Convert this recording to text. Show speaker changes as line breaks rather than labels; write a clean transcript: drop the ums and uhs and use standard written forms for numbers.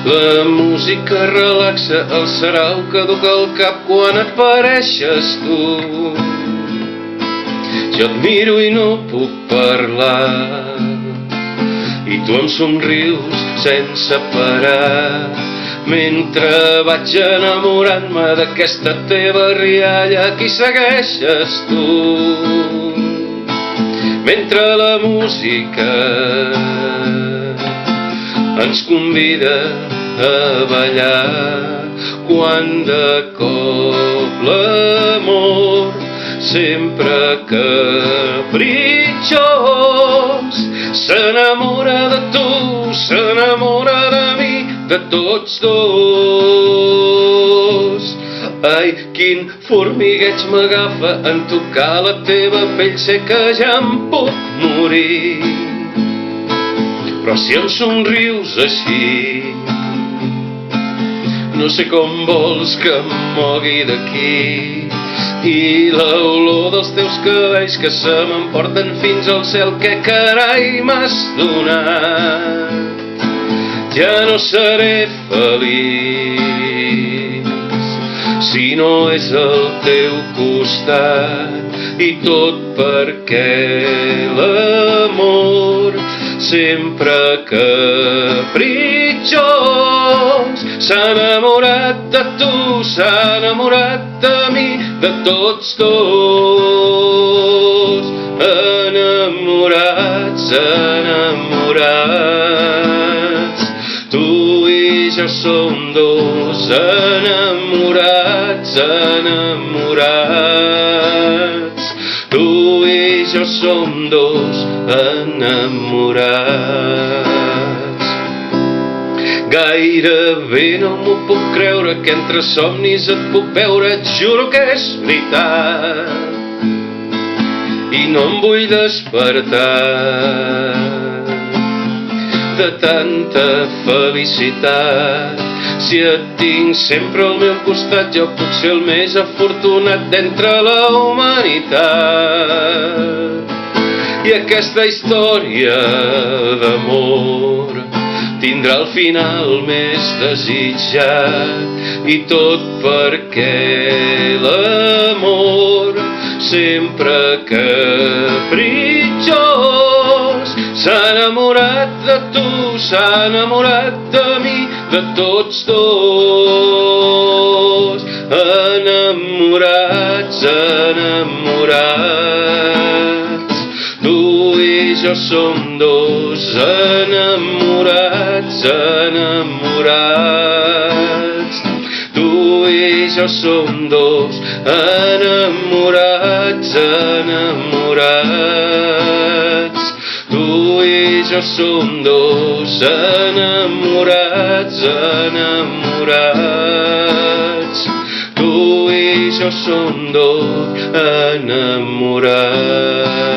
La música relaxa el sarau que duc al cap quan et pareixes tu. Jo et miro i no puc parlar i tu em somrius sense parar mentre vaig enamorant-me d'aquesta teva rialla que hi segueixes tu. Mentre la música ens convida a ballar quan de cop l'amor sempre capritxós s'enamora de tu, s'enamora de mi, de tots dos. Ai, quin formigueig m'agafa en tocar la teva pell, sé que ja em puc morir. Però si em somrius així, no sé com vols que em mogui d'aquí. I l'olor dels teus cabells que se m'emporten fins al cel, que carai m'has donat. Ja no seré feliç si no és al teu costat, i tot perquè l'amor sempre capritxós s'ha enamorat de tu, s'ha enamorat de mi, de tots dos. Enamorats, enamorats, tu i jo som dos. Enamorats, enamorats, tu i jo som dos. Enamorats. Gairebé no m'ho puc creure que entre somnis et puc veure, et juro que és veritat i no em vull despertar de tanta felicitat. Si et tinc sempre al meu costat, jo puc ser el més afortunat d'entre la humanitat. I aquesta història d'amor tindrà el final més desitjat, i tot perquè l'amor sempre capritxós s'ha enamorat de tu, s'ha enamorat de mi, de tots dos. Enamorats, enamorats, tu i jo som dos. Enamorats, enamorats, tu i jo som dos. Enamorats, enamorats, tu i jo som dos. Enamorats, enamorats, tu i jo som dos. Enamorats.